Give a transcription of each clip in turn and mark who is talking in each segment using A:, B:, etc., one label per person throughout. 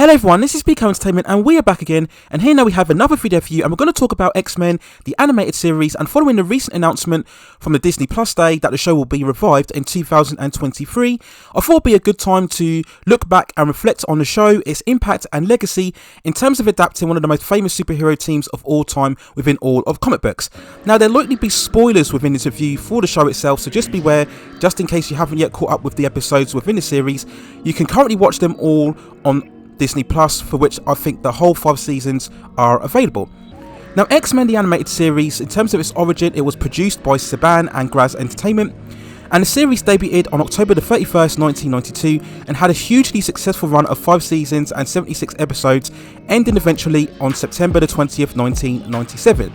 A: Hello everyone, this is BK Entertainment and we are back again, and here now we have another video for you, and we're going to talk about X-Men, the animated series, and following the recent announcement from the Disney Plus Day that the show will be revived in 2023, I thought it would be a good time to look back and reflect on the show, its impact and legacy in terms of adapting one of the most famous superhero teams of all time within all of comic books. Now there'll likely be spoilers within this review for the show itself, so just beware, just in case you haven't yet caught up with the episodes within the series. You can currently watch them all on Disney Plus, for which I think the whole 5 seasons are available. Now, X-Men the animated series, in terms of its origin, it was produced by Saban and Graz Entertainment, and the series debuted on October the 31st, 1992, and had a hugely successful run of 5 seasons and 76 episodes, ending eventually on September the 20th, 1997.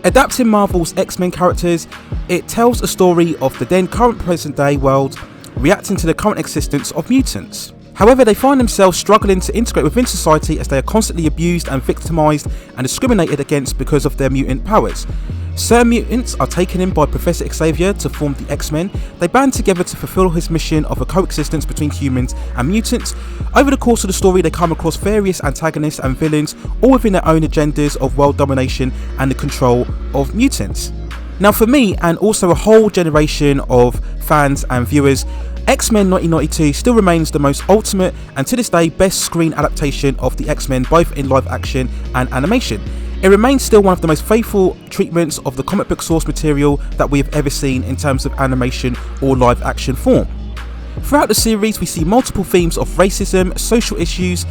A: Adapting Marvel's X-Men characters, it tells a story of the then current present day world reacting to the current existence of mutants. However, they find themselves struggling to integrate within society as they are constantly abused and victimised and discriminated against because of their mutant powers. Certain mutants are taken in by Professor Xavier to form the X-Men. They band together to fulfill his mission of a coexistence between humans and mutants. Over the course of the story, they come across various antagonists and villains, all within their own agendas of world domination and the control of mutants. Now for me, and also a whole generation of fans and viewers, X-Men 1992 still remains the most ultimate and to this day best screen adaptation of the X-Men, both in live action and animation. It remains still one of the most faithful treatments of the comic book source material that we have ever seen in terms of animation or live action form. Throughout the series we see multiple themes of racism, social issues,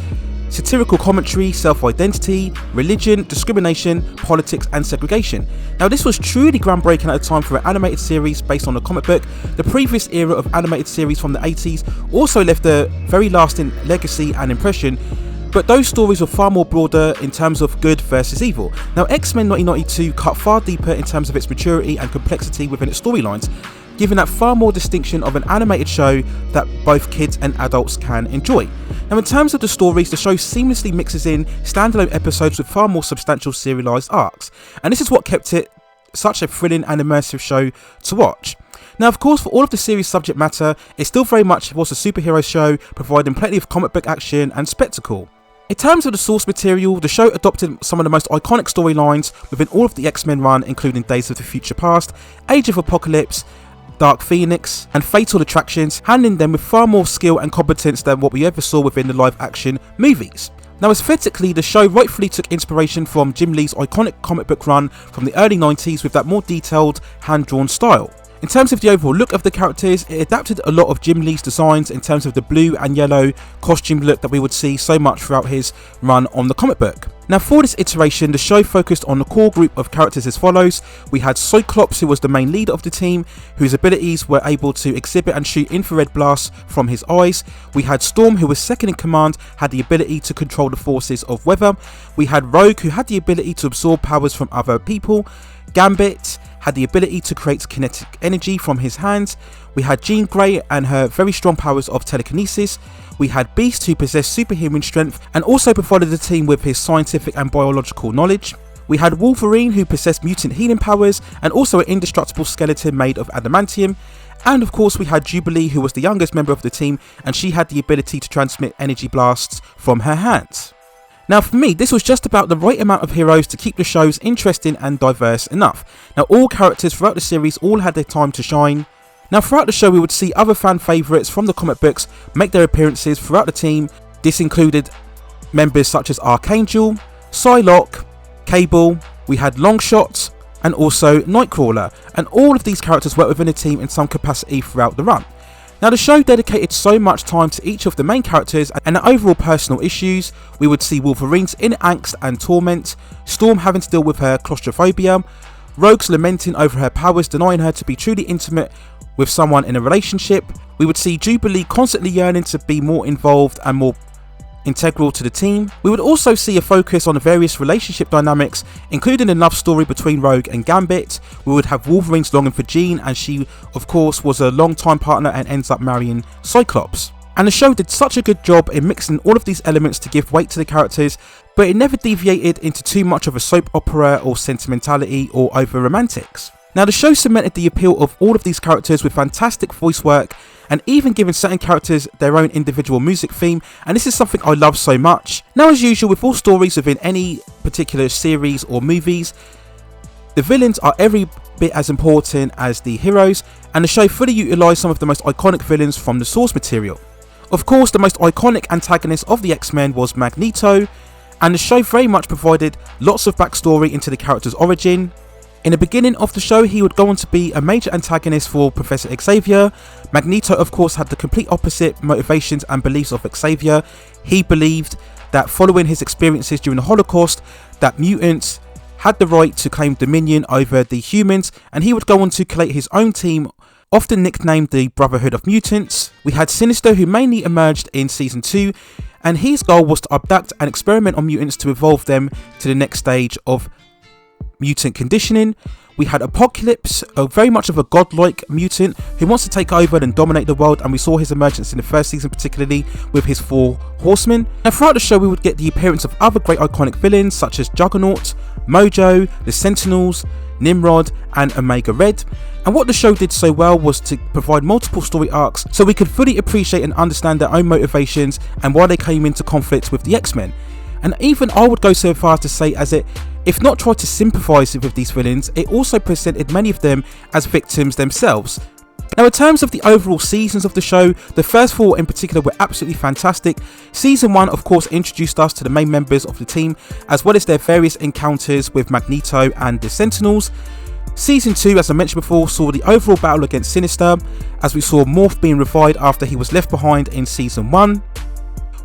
A: satirical commentary, self-identity, religion, discrimination, politics and segregation. Now this was truly groundbreaking at the time for an animated series based on a comic book. The previous era of animated series from the 80s also left a very lasting legacy and impression, but those stories were far more broader in terms of good versus evil. Now X-Men 1992 cut far deeper in terms of its maturity and complexity within its storylines, giving that far more distinction of an animated show that both kids and adults can enjoy. Now in terms of the stories, the show seamlessly mixes in standalone episodes with far more substantial serialised arcs, and this is what kept it such a thrilling and immersive show to watch. Now of course, for all of the series subject matter, it still very much was a superhero show, providing plenty of comic book action and spectacle. In terms of the source material, the show adopted some of the most iconic storylines within all of the X-Men run, including Days of the Future Past, Age of Apocalypse, Dark Phoenix and Fatal Attractions, handling them with far more skill and competence than what we ever saw within the live action movies. Now aesthetically, the show rightfully took inspiration from Jim Lee's iconic comic book run from the early 90s with that more detailed hand-drawn style. In terms of the overall look of the characters, it adapted a lot of Jim Lee's designs in terms of the blue and yellow costume look that we would see so much throughout his run on the comic book. Now for this iteration, the show focused on the core group of characters as follows. We had Cyclops, who was the main leader of the team, whose abilities were able to exhibit and shoot infrared blasts from his eyes. We had Storm, who was second in command, had the ability to control the forces of weather. We had Rogue, who had the ability to absorb powers from other people. Gambit had the ability to create kinetic energy from his hands. We had Jean Grey and her very strong powers of telekinesis. We had Beast, who possessed superhuman strength and also provided the team with his scientific and biological knowledge. We had Wolverine, who possessed mutant healing powers and also an indestructible skeleton made of adamantium. And of course we had Jubilee, who was the youngest member of the team, and she had the ability to transmit energy blasts from her hands. Now for me, this was just about the right amount of heroes to keep the shows interesting and diverse enough. Now all characters throughout the series all had their time to shine. Now throughout the show we would see other fan favourites from the comic books make their appearances throughout the team. This included members such as Archangel, Psylocke, Cable, we had Longshot and also Nightcrawler, and all of these characters worked within the team in some capacity throughout the run. Now the show dedicated so much time to each of the main characters and their overall personal issues. We would see Wolverine's inner angst and torment, Storm having to deal with her claustrophobia, Rogue's lamenting over her powers, denying her to be truly intimate with someone in a relationship. We would see Jubilee constantly yearning to be more involved and more integral to the team. We would also see a focus on the various relationship dynamics, including the love story between Rogue and Gambit. We would have Wolverine's longing for Jean, and she of course was a long-time partner and ends up marrying Cyclops. And the show did such a good job in mixing all of these elements to give weight to the characters, but it never deviated into too much of a soap opera or sentimentality or over romantics. Now the show cemented the appeal of all of these characters with fantastic voice work and even giving certain characters their own individual music theme, and this is something I love so much. Now, as usual with all stories within any particular series or movies, the villains are every bit as important as the heroes, and the show fully utilised some of the most iconic villains from the source material. Of course, the most iconic antagonist of the X-Men was Magneto, and the show very much provided lots of backstory into the character's origin. In the beginning of the show, he would go on to be a major antagonist for Professor Xavier. Magneto, of course, had the complete opposite motivations and beliefs of Xavier. He believed that following his experiences during the Holocaust, that mutants had the right to claim dominion over the humans, and he would go on to create his own team, often nicknamed the Brotherhood of Mutants. We had Sinister, who mainly emerged in season 2, and his goal was to abduct and experiment on mutants to evolve them to the next stage of mutant conditioning. We had Apocalypse, very much of a godlike mutant who wants to take over and dominate the world, and we saw his emergence in the first season, particularly with his 4 horsemen. And throughout the show, we would get the appearance of other great iconic villains such as Juggernaut, Mojo, the Sentinels, Nimrod, and Omega Red. And what the show did so well was to provide multiple story arcs so we could fully appreciate and understand their own motivations and why they came into conflict with the X-Men. And even I would go so far as to say, as it, if not tried to sympathise with these villains, it also presented many of them as victims themselves. Now, in terms of the overall seasons of the show, the first 4 in particular were absolutely fantastic. Season 1, of course, introduced us to the main members of the team, as well as their various encounters with Magneto and the Sentinels. Season 2, as I mentioned before, saw the overall battle against Sinister, as we saw Morph being revived after he was left behind in Season 1.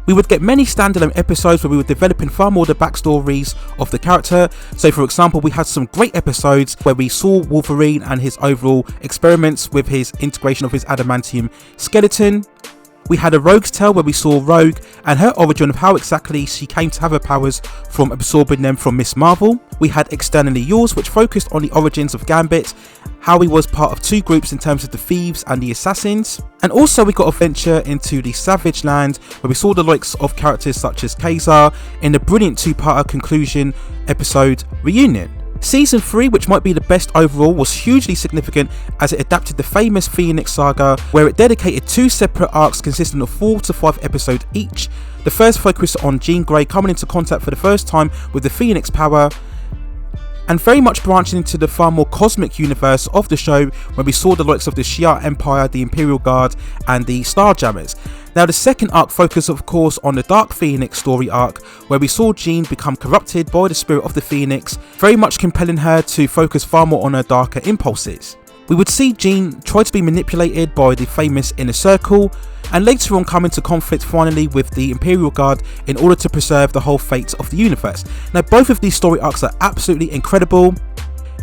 A: We would get many standalone episodes where we were developing far more the backstories of the character. So for example, we had some great episodes where we saw Wolverine and his overall experiments with his integration of his adamantium skeleton. We had a Rogue's Tale where we saw Rogue and her origin of how exactly she came to have her powers from absorbing them from Miss Marvel. We had Externally Yours, which focused on the origins of Gambit, how he was part of 2 groups in terms of the Thieves and the Assassins. And also we got a venture into the Savage Land where we saw the likes of characters such as Kazar in the brilliant 2-parter conclusion episode Reunion. Season 3, which might be the best overall, was hugely significant as it adapted the famous Phoenix Saga, where it dedicated 2 separate arcs consisting of 4 to 5 episodes each. The first focused on Jean Grey coming into contact for the first time with the Phoenix power, and very much branching into the far more cosmic universe of the show, where we saw the likes of the Shi'ar Empire, the Imperial Guard, and the Starjammers. Now, the second arc focused, of course, on the Dark Phoenix story arc, where we saw Jean become corrupted by the spirit of the Phoenix, very much compelling her to focus far more on her darker impulses. We would see Jean try to be manipulated by the famous Inner Circle, and later on come into conflict finally with the Imperial Guard in order to preserve the whole fate of the universe. Now, both of these story arcs are absolutely incredible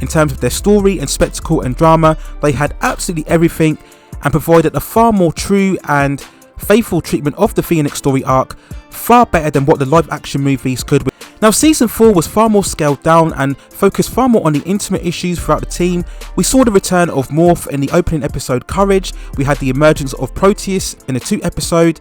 A: in terms of their story and spectacle and drama. They had absolutely everything and provided a far more true and faithful treatment of the Phoenix story arc, far better than what the live action movies could. Now, season 4 was far more scaled down and focused far more on the intimate issues throughout the team. We saw the return of Morph in the opening episode Courage. We had the emergence of Proteus in a 2-episode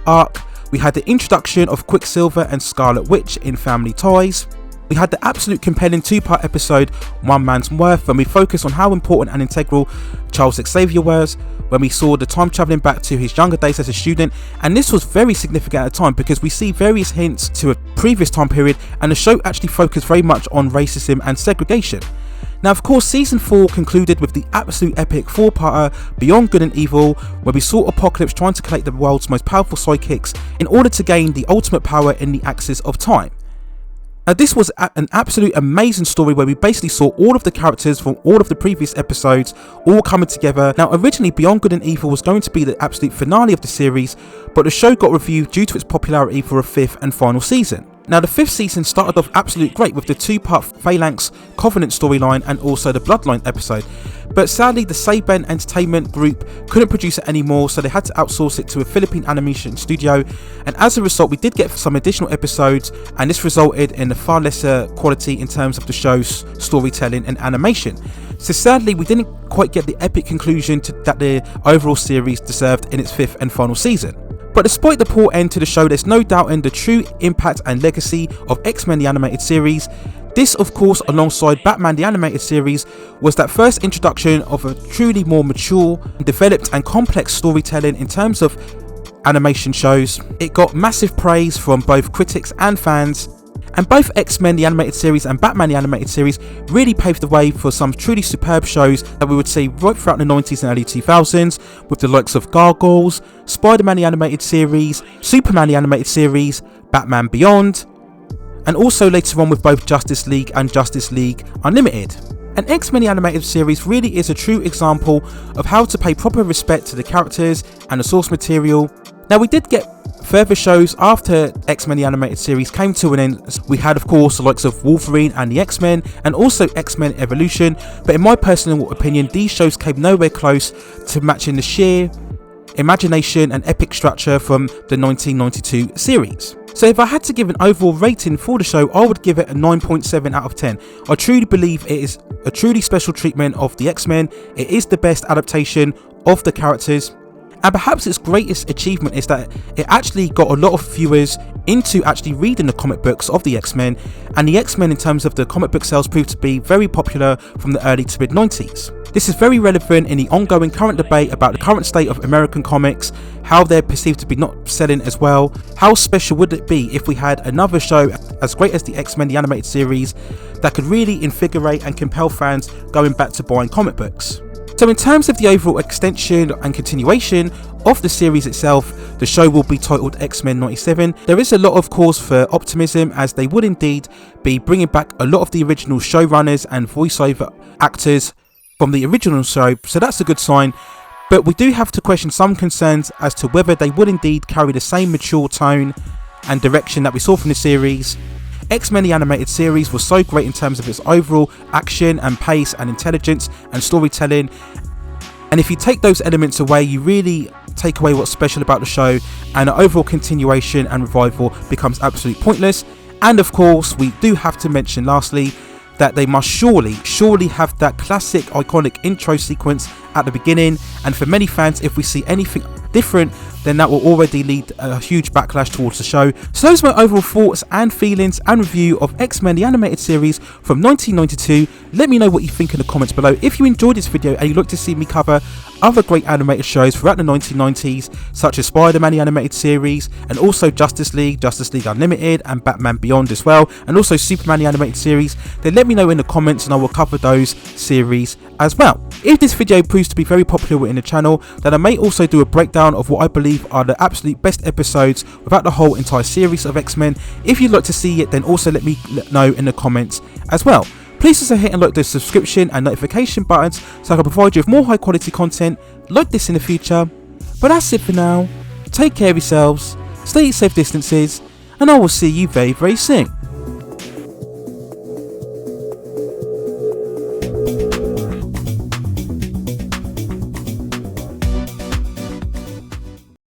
A: arc. We had the introduction of Quicksilver and Scarlet Witch in Family Ties. We had the absolute compelling 2-part episode One Man's Worth, when we focused on how important and integral Charles Xavier was, when we saw the time travelling back to his younger days as a student, and this was very significant at the time because we see various hints to a previous time period, and the show actually focused very much on racism and segregation. Now, of course, season 4 concluded with the absolute epic 4-parter Beyond Good and Evil, where we saw Apocalypse trying to collect the world's most powerful sidekicks in order to gain the ultimate power in the axis of time. Now, this was an absolute amazing story where we basically saw all of the characters from all of the previous episodes all coming together. Now, originally Beyond Good and Evil was going to be the absolute finale of the series, but the show got reviewed due to its popularity for a 5th and final season. Now, the 5th season started off absolutely great with the 2-part Phalanx Covenant storyline and also the Bloodline episode. But sadly, the Saban Entertainment Group couldn't produce it anymore, so they had to outsource it to a Philippine animation studio. And as a result, we did get some additional episodes, and this resulted in a far lesser quality in terms of the show's storytelling and animation. So sadly, we didn't quite get the epic conclusion that the overall series deserved in its 5th and final season. But despite the poor end to the show, there's no doubting the true impact and legacy of X-Men the animated series. This, of course, alongside Batman the Animated Series, was that first introduction of a truly more mature, developed and complex storytelling in terms of animation shows. It got massive praise from both critics and fans, and both X-Men the Animated Series and Batman the Animated Series really paved the way for some truly superb shows that we would see right throughout the 90s and early 2000s, with the likes of Gargoyles, Spider-Man the Animated Series, Superman the Animated Series, Batman Beyond, and also later on with both Justice League and Justice League Unlimited. And X-Men the Animated Series really is a true example of how to pay proper respect to the characters and the source material. Now, we did get further shows after X-Men the Animated Series came to an end. We had, of course, the likes of Wolverine and the X-Men, and also X-Men Evolution, but in my personal opinion, these shows came nowhere close to matching the sheer imagination and epic structure from the 1992 series. So if I had to give an overall rating for the show, I would give it a 9.7 out of 10. I truly believe it is a truly special treatment of the X-Men. It is the best adaptation of the characters, and perhaps its greatest achievement is that it actually got a lot of viewers into actually reading the comic books of the X-Men, and the X-Men in terms of the comic book sales proved to be very popular from the early to mid 90s. This is very relevant in the ongoing current debate about the current state of American comics, how they're perceived to be not selling as well. How special would it be if we had another show as great as the X-Men the Animated Series that could really invigorate and compel fans going back to buying comic books? So in terms of the overall extension and continuation of the series itself, the show will be titled X-Men 97. There is a lot of cause for optimism, as they would indeed be bringing back a lot of the original showrunners and voiceover actors from the original show, so that's a good sign. But we do have to question some concerns as to whether they would indeed carry the same mature tone and direction that we saw from the series. X-Men the Animated Series was so great in terms of its overall action and pace and intelligence and storytelling, and if you take those elements away, you really take away what's special about the show, and an overall continuation and revival becomes absolutely pointless. And of course, we do have to mention lastly that they must surely have that classic iconic intro sequence at the beginning, and for many fans, if we see anything different, then that will already lead a huge backlash towards the show. So those are my overall thoughts and feelings and review of X-Men the Animated Series from 1992. Let me know what you think in the comments below. If you enjoyed this video and you'd like to see me cover other great animated shows throughout the 1990s, such as Spider-Man the Animated Series, and also Justice League Unlimited, and Batman Beyond as well, and also Superman the Animated Series, then let me know in the comments and I will cover those series as well. If this video proves to be very popular in the channel, then I may also do a breakdown of what I believe are the absolute best episodes without the whole entire series of X-Men. If you'd like to see it, then also let me know in the comments as well. Please also hit and like the subscription and notification buttons so I can provide you with more high quality content like this in the future. But that's it for now. Take care of yourselves, stay at safe distances, and I will see you very, very soon.